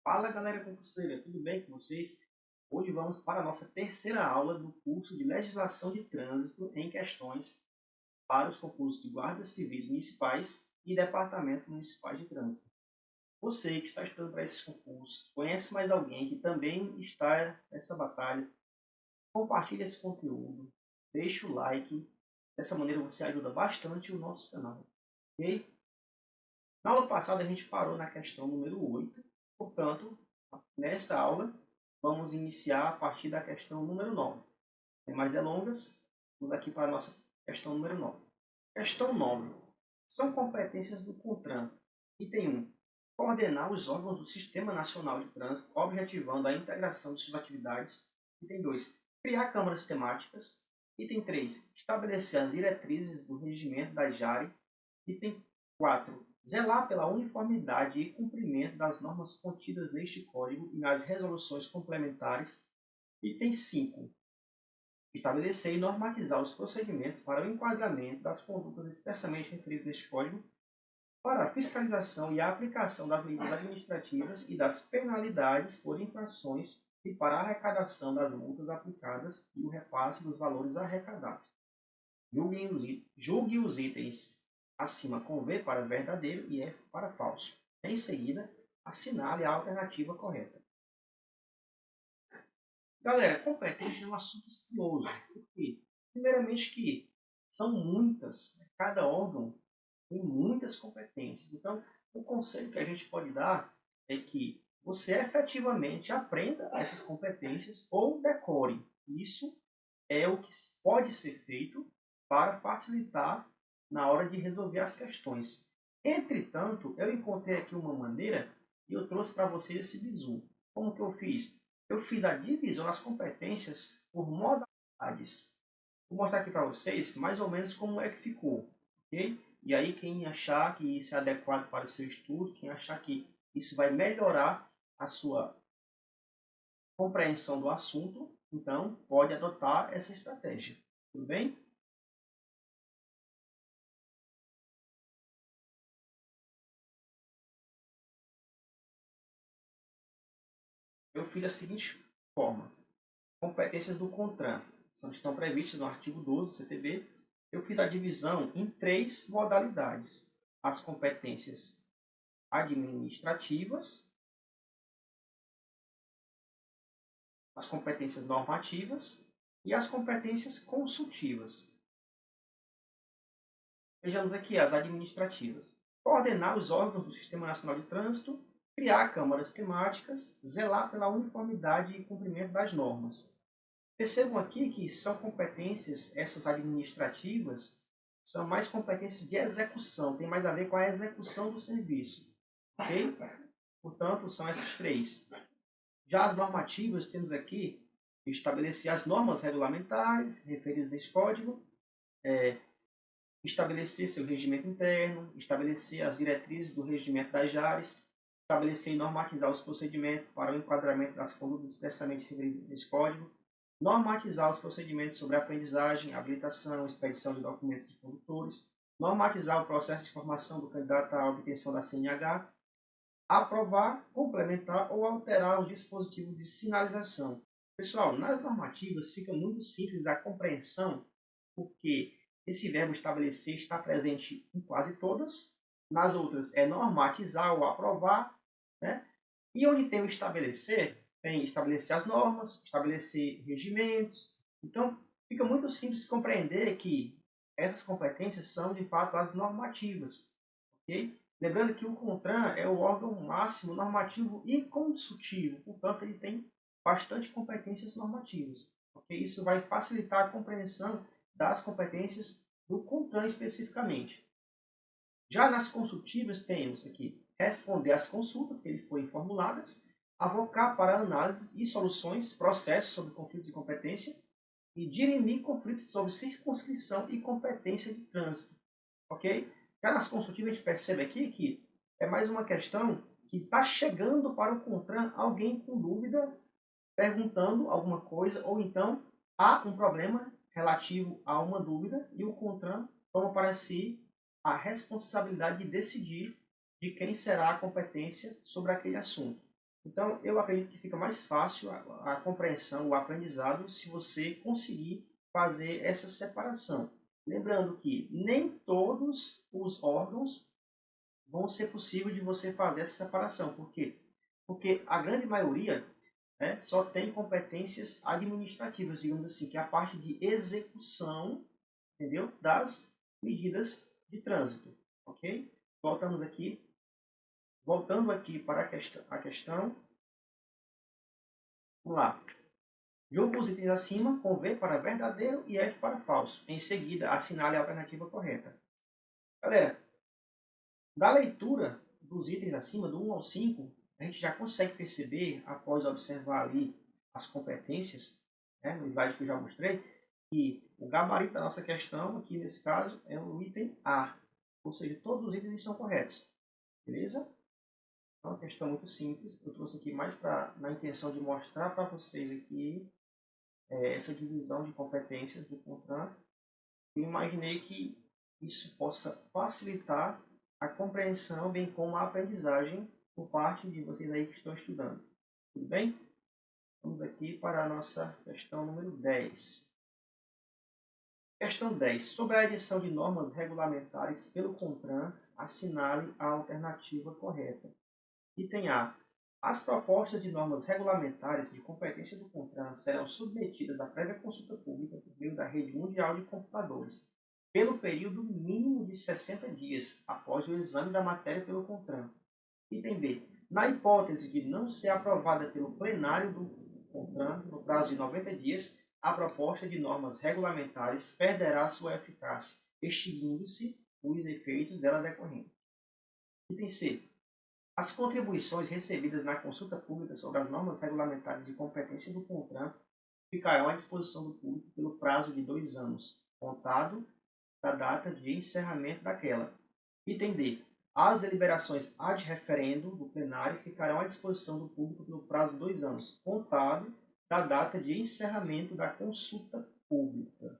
Fala galera concurseira, tudo bem com vocês? Hoje vamos para a nossa terceira aula do curso de Legislação de Trânsito em Questões para os concursos de guardas civis municipais e departamentos municipais de trânsito. Você que está estudando para esses concursos, conhece mais alguém que também está nessa batalha? Compartilhe esse conteúdo, deixe o like, dessa maneira você ajuda bastante o nosso canal, ok? Na aula passada a gente parou na questão número 8, portanto, nesta aula vamos iniciar a partir da questão número 9. Sem mais delongas, vamos aqui para a nossa questão número 9. Questão 9. São competências do CONTRAN. Item 1. Coordenar os órgãos do Sistema Nacional de Trânsito, objetivando a integração de suas atividades. Item 2. Criar câmaras temáticas. Item 3. Estabelecer as diretrizes do regimento da JARE. Item 4. Zelar pela uniformidade e cumprimento das normas contidas neste Código e nas resoluções complementares. Item 5. Estabelecer e normatizar os procedimentos para o enquadramento das condutas expressamente referidas neste Código, para a fiscalização e a aplicação das medidas administrativas e das penalidades por infrações e para a arrecadação das multas aplicadas e o repasse dos valores arrecadados. Julgue os itens acima com V para verdadeiro e F para falso. Em seguida, assinale a alternativa correta. Galera, competência é um assunto espinhoso. Por quê? Primeiramente que são muitas, cada órgão tem muitas competências. Então, o conselho que a gente pode dar é que você efetivamente aprenda essas competências ou decore. Isso é o que pode ser feito para facilitar na hora de resolver as questões. Entretanto, eu encontrei aqui uma maneira e eu trouxe para vocês esse bizu. Como que eu fiz? Eu fiz a divisão das competências por modalidades. Vou mostrar aqui para vocês mais ou menos como é que ficou. Okay? E aí quem achar que isso é adequado para o seu estudo, quem achar que isso vai melhorar a sua compreensão do assunto, então pode adotar essa estratégia. Tudo bem? Eu fiz da seguinte forma. Competências do CONTRAN estão previstas no artigo 12 do CTB. Eu fiz a divisão em 3 modalidades. As competências administrativas, as competências normativas e as competências consultivas. Vejamos aqui as administrativas. Coordenar os órgãos do Sistema Nacional de Trânsito, criar câmaras temáticas, zelar pela uniformidade e cumprimento das normas. Percebam aqui que são competências, essas administrativas, são mais competências de execução, tem mais a ver com a execução do serviço. Ok? Portanto, são essas 3. Já as normativas, temos aqui estabelecer as normas regulamentares referidas neste código, estabelecer seu regimento interno, estabelecer as diretrizes do regimento das JARES, estabelecer e normatizar os procedimentos para o enquadramento das condutas expressamente referidas neste código, normatizar os procedimentos sobre aprendizagem, habilitação, expedição de documentos de condutores, normatizar o processo de formação do candidato à obtenção da CNH, aprovar, complementar ou alterar o dispositivo de sinalização. Pessoal, nas normativas fica muito simples a compreensão, porque esse verbo estabelecer está presente em quase todas, nas outras é normatizar ou aprovar, né? E onde tem o estabelecer, tem estabelecer as normas, estabelecer regimentos. Então, fica muito simples compreender que essas competências são, de fato, as normativas. Okay? Lembrando que o CONTRAN é o órgão máximo normativo e consultivo, portanto, ele tem bastante competências normativas. Okay? Isso vai facilitar a compreensão das competências do CONTRAN especificamente. Já nas consultivas, temos aqui responder às consultas que lhe forem formuladas, avocar para análise e soluções processos sobre conflitos de competência e dirimir conflitos sobre circunscrição e competência de trânsito. Ok? Já nas consultivas, a gente percebe aqui que é mais uma questão que está chegando para o CONTRAN alguém com dúvida, perguntando alguma coisa, ou então há um problema relativo a uma dúvida e o CONTRAN toma para si a responsabilidade de decidir de quem será a competência sobre aquele assunto. Então, eu acredito que fica mais fácil a compreensão, o aprendizado, se você conseguir fazer essa separação. Lembrando que nem todos os órgãos vão ser possível de você fazer essa separação. Por quê? Porque a grande maioria, né, só tem competências administrativas, digamos assim, que é a parte de execução, entendeu? Das medidas de trânsito, ok? Voltamos aqui, voltando aqui para a questão, vamos lá. Julgue os itens acima com V para verdadeiro e F para falso. Em seguida, assinale a alternativa correta. Galera, da leitura dos itens acima, do 1 ao 5, a gente já consegue perceber, após observar ali as competências, né, no slide que eu já mostrei, que o gabarito da nossa questão, aqui nesse caso, é o item A. Ou seja, todos os itens estão corretos. Beleza? É uma questão muito simples. Eu trouxe aqui mais na intenção de mostrar para vocês aqui essa divisão de competências do CONTRAN. Eu imaginei que isso possa facilitar a compreensão, bem como a aprendizagem por parte de vocês aí que estão estudando. Tudo bem? Vamos aqui para a nossa questão número 10. Questão 10. Sobre a edição de normas regulamentares pelo CONTRAN, assinale a alternativa correta. Item A. As propostas de normas regulamentares de competência do CONTRAN serão submetidas à prévia consulta pública por meio da rede mundial de computadores, pelo período mínimo de 60 dias após o exame da matéria pelo CONTRAN. Item B. Na hipótese de não ser aprovada pelo plenário do CONTRAN no prazo de 90 dias, a proposta de normas regulamentares perderá sua eficácia, extinguindo-se os efeitos dela decorrentes. Item C. As contribuições recebidas na consulta pública sobre as normas regulamentares de competência do CONTRAN ficarão à disposição do público pelo prazo de 2 anos, contado da data de encerramento daquela. Item D. As deliberações ad referendo do plenário ficarão à disposição do público pelo prazo de 2 anos, contado da data de encerramento da consulta pública.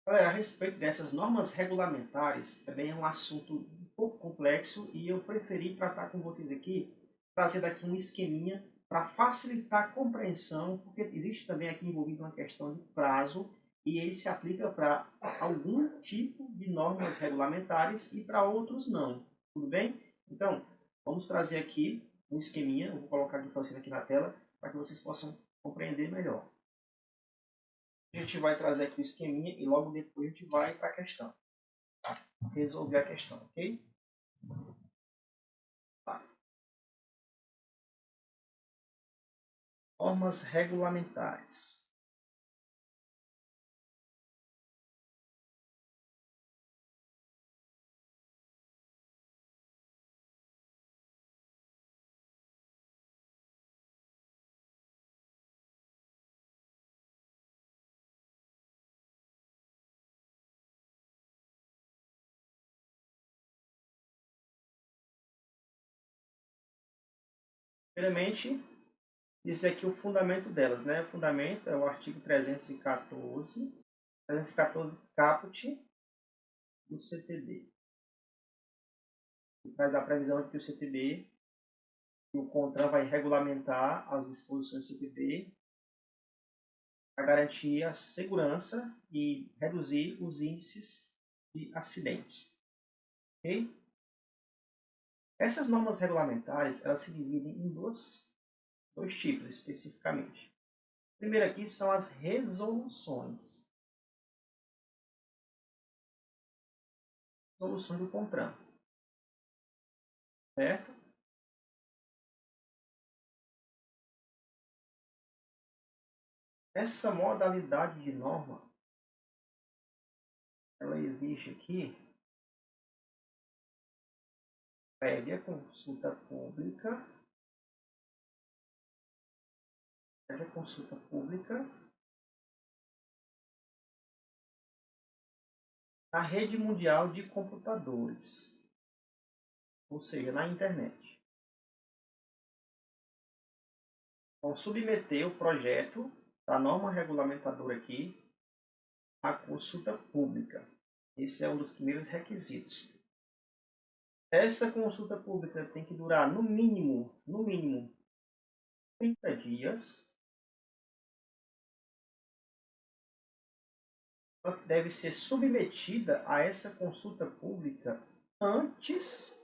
Galera, a respeito dessas normas regulamentares, também é um assunto um pouco complexo e eu preferi tratar com vocês aqui, trazer daqui um esqueminha para facilitar a compreensão, porque existe também aqui envolvido uma questão de prazo e ele se aplica para algum tipo de normas regulamentares e para outros não. Tudo bem? Então, vamos trazer aqui um esqueminha, eu vou colocar aqui para vocês aqui na tela, para que vocês possam compreender melhor. A gente vai trazer aqui o esqueminha e logo depois a gente vai para a questão. Tá? Resolver a questão, ok? Tá. Normas regulamentares. Primeiramente, dizer aqui o fundamento delas, né? O fundamento é o artigo 314 caput do CTB. Que traz a previsão de que o CTB, que o CONTRAN vai regulamentar as disposições do CTB para garantir a segurança e reduzir os índices de acidentes. Ok? Essas normas regulamentares elas se dividem em dois tipos especificamente. O primeiro aqui são as resoluções. Resoluções do CONTRAN. Certo? Essa modalidade de norma, ela existe aqui prévia consulta pública, na rede mundial de computadores, ou seja, na internet. Então, submeter o projeto da norma regulamentadora aqui à consulta pública. Esse é um dos primeiros requisitos. Essa consulta pública tem que durar no mínimo 30 dias. Ela deve ser submetida a essa consulta pública antes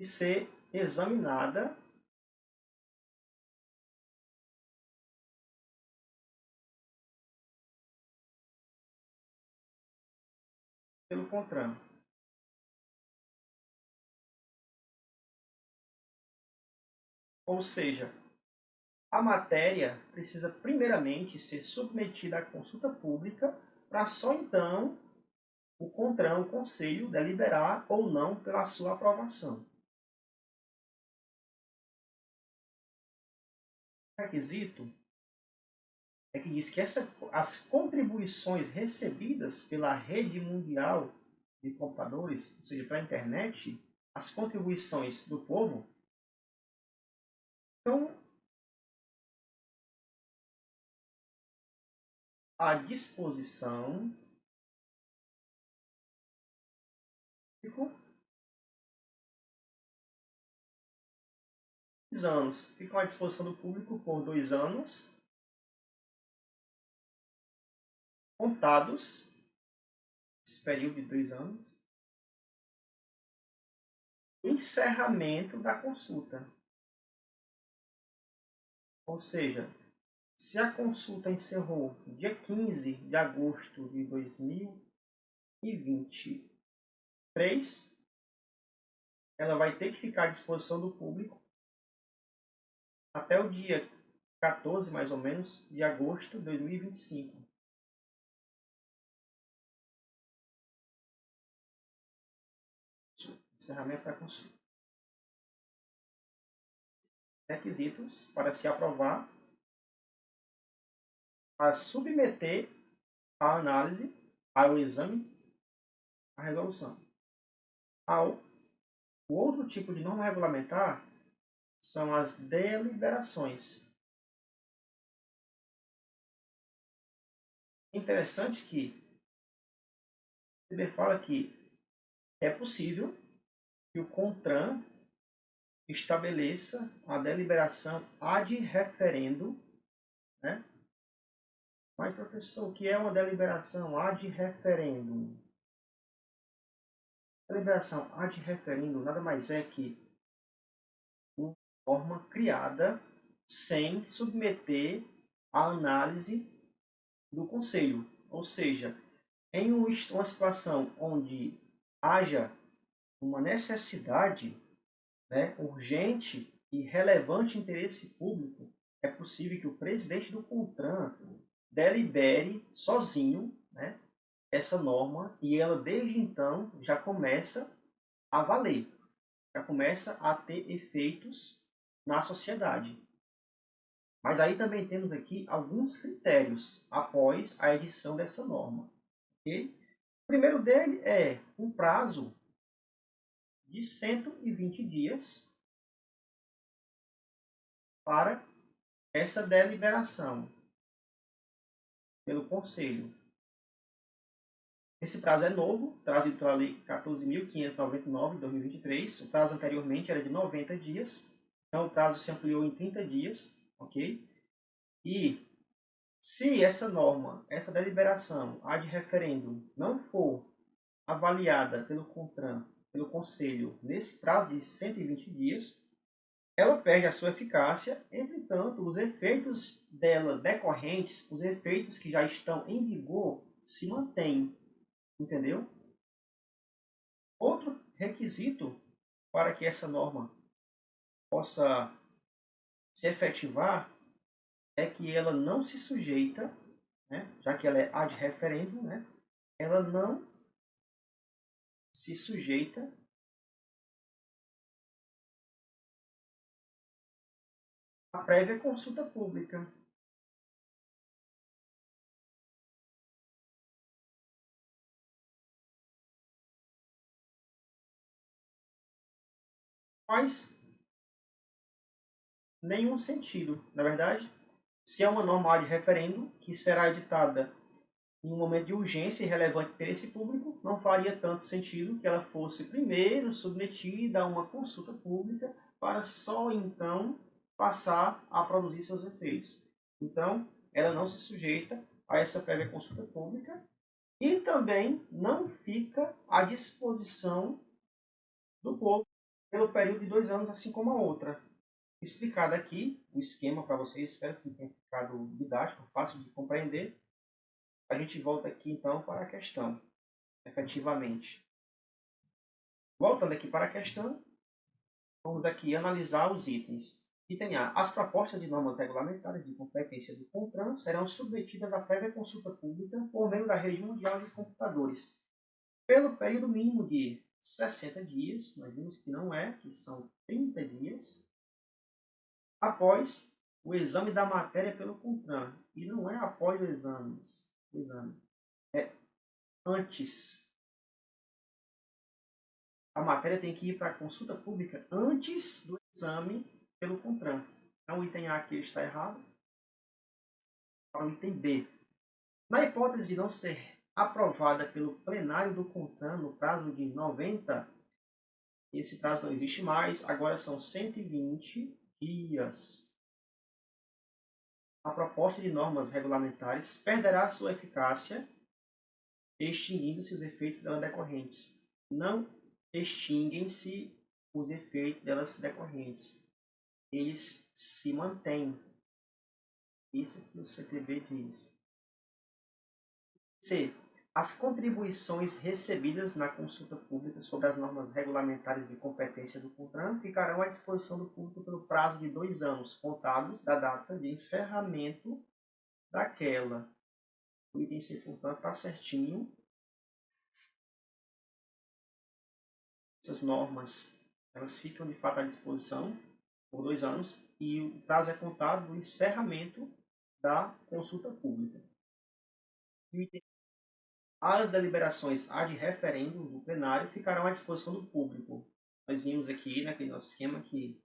de ser examinada pelo CONTRAN. Ou seja, a matéria precisa primeiramente ser submetida à consulta pública para só então o CONTRAN, o Conselho, deliberar ou não pela sua aprovação. O requisito é que diz que as contribuições recebidas pela rede mundial de computadores, ou seja, para a internet, as contribuições do povo, estão à disposição de 2 anos. Ficam à disposição do público por 2 anos, contados, esse período de 2 anos, encerramento da consulta. Ou seja, se a consulta encerrou dia 15 de agosto de 2023, ela vai ter que ficar à disposição do público até o dia 14, mais ou menos, de agosto de 2025. Encerramento da consulta. Requisitos para se aprovar, para submeter à análise, ao exame, a resolução. O outro tipo de norma regulamentar são as deliberações. É interessante que ele fala que é possível que o CONTRAN estabeleça a deliberação ad referendo, né? Mas, professor, o que é uma deliberação ad referendum? A deliberação ad referendum nada mais é que uma norma criada sem submeter à análise do Conselho. Ou seja, em uma situação onde haja uma necessidade, né, urgente e relevante interesse público, é possível que o presidente do CONTRAN delibere sozinho, né, essa norma e ela desde então já começa a valer, já começa a ter efeitos na sociedade. Mas aí também temos aqui alguns critérios após a edição dessa norma. Okay? O primeiro dele é um prazo de 120 dias para essa deliberação pelo Conselho. Esse prazo é novo, trazido pela Lei 14.599 de 2023. O prazo anteriormente era de 90 dias, então o prazo se ampliou em 30 dias, ok? E se essa norma, essa deliberação ad referendum, não for avaliada pelo CONTRAN, pelo Conselho, nesse prazo de 120 dias, ela perde a sua eficácia. Entretanto, os efeitos dela decorrentes, os efeitos que já estão em vigor, se mantêm. Entendeu? Outro requisito para que essa norma possa se efetivar é que ela não se sujeita, né, já que ela é ad referendum, né, ela não se sujeita à prévia consulta pública. Faz nenhum sentido, na verdade, Se é uma norma de referendo, que será editada em um momento de urgência e relevante interesse público, não faria tanto sentido que ela fosse primeiro submetida a uma consulta pública para só então passar a produzir seus efeitos. Então, ela não se sujeita a essa prévia consulta pública e também não fica à disposição do povo pelo período de 2 anos, assim como a outra. Explicado aqui o esquema para vocês, espero que tenha ficado didático, fácil de compreender. A gente volta aqui então para a questão, efetivamente. Voltando aqui para a questão, vamos aqui analisar os itens. Item A. As propostas de normas regulamentares de competência do CONTRAN serão submetidas à prévia consulta pública por meio da Rede Mundial de Computadores, pelo período mínimo de 60 dias, nós vimos que não é, que são 30 dias, após o exame da matéria pelo CONTRAN. E não é após o exame, é antes. A matéria tem que ir para a consulta pública antes do exame pelo CONTRAN. Então, o item A aqui está errado. Para o item B. Na hipótese de não ser aprovada pelo plenário do CONTRAN no prazo de 90, esse prazo não existe mais, agora são 120 dias. A proposta de normas regulamentares perderá sua eficácia, extinguindo-se os efeitos dela decorrentes. Não extinguem-se os efeitos delas decorrentes. Eles se mantêm. Isso que o CTB diz. C. As contribuições recebidas na consulta pública sobre as normas regulamentares de competência do CONTRAN ficarão à disposição do público pelo prazo de 2 anos, contados da data de encerramento daquela. O item C, portanto, está certinho. Essas normas, elas ficam de fato à disposição por 2 anos e o prazo é contado do encerramento da consulta pública. E o item, as deliberações ad referendo do plenário ficarão à disposição do público. Nós vimos aqui naquele nosso esquema que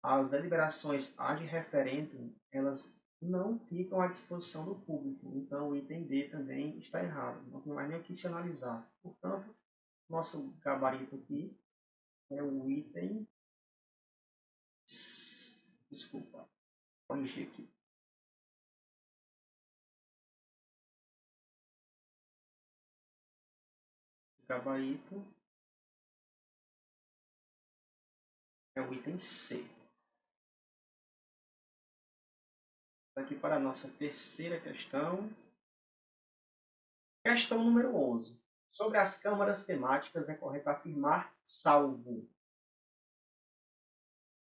as deliberações ad referendo, elas não ficam à disposição do público. Então o item D também está errado. Não tem mais nem o que se analisar. Portanto, nosso gabarito aqui é o item... Desculpa, corrigir aqui. Gabarito é o item C. Aqui para a nossa terceira questão. Questão número 11. Sobre as câmaras temáticas é correto afirmar salvo.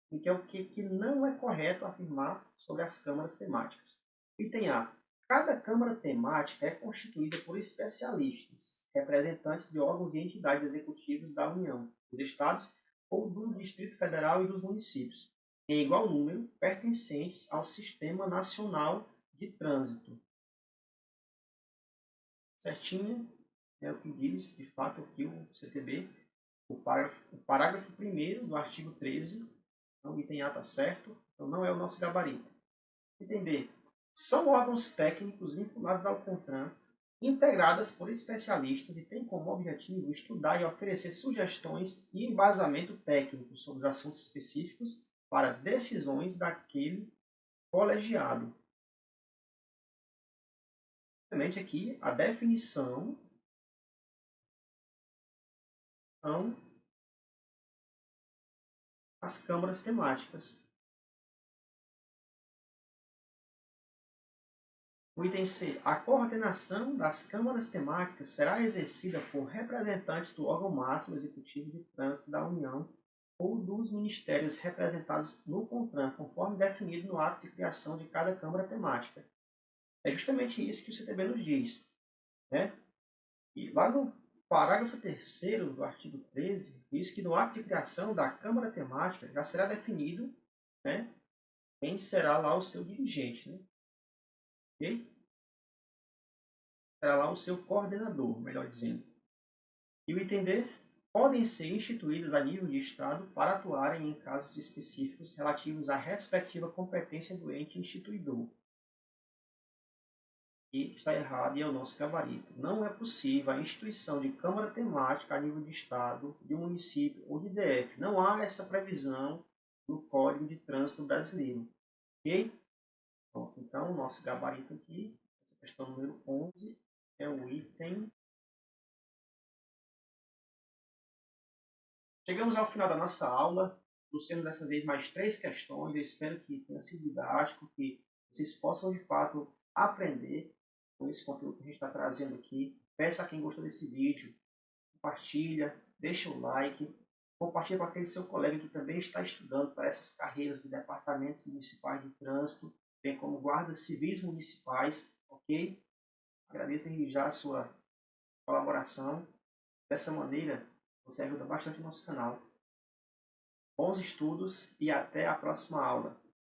O que é o que não é correto afirmar sobre as câmaras temáticas. Item A. Cada câmara temática é constituída por especialistas, representantes de órgãos e entidades executivas da União, dos Estados ou do Distrito Federal e dos municípios, em igual número, pertencentes ao Sistema Nacional de Trânsito. Certinho é o que diz, de fato, aqui o CTB, o parágrafo 1º do artigo 13, então o item A está certo, então não é o nosso gabarito. Item B. São órgãos técnicos vinculados ao CONTRAN, integradas por especialistas e têm como objetivo estudar e oferecer sugestões e embasamento técnico sobre assuntos específicos para decisões daquele colegiado. Obviamente aqui a definição são as câmaras temáticas. O item C. A coordenação das câmaras temáticas será exercida por representantes do órgão máximo executivo de trânsito da União ou dos ministérios representados no CONTRAN, conforme definido no ato de criação de cada câmara temática. É justamente isso que o CTB nos diz. Né? E lá no parágrafo 3º do artigo 13, diz que no ato de criação da câmara temática já será definido, né, quem será lá o seu dirigente. Né? Okay? Será lá o seu coordenador, melhor dizendo. E o item D, podem ser instituídas a nível de Estado para atuarem em casos específicos relativos à respectiva competência do ente instituidor. E está errado e é o nosso gabarito. Não é possível a instituição de câmara temática a nível de Estado, de município ou de DF. Não há essa previsão no Código de Trânsito Brasileiro. Ok? Pronto, então, o nosso gabarito aqui, essa questão número 11, é o item. Chegamos ao final da nossa aula. Trouxemos dessa vez mais 3 questões. Eu espero que tenha sido didático, que vocês possam de fato aprender com esse conteúdo que a gente está trazendo aqui. Peço a quem gostou desse vídeo, compartilha, deixa o like, compartilha com aquele seu colega que também está estudando para essas carreiras de departamentos municipais de trânsito, bem como guardas civis municipais, ok? Agradeço desde já a sua colaboração. Dessa maneira, você ajuda bastante o nosso canal. Bons estudos e até a próxima aula.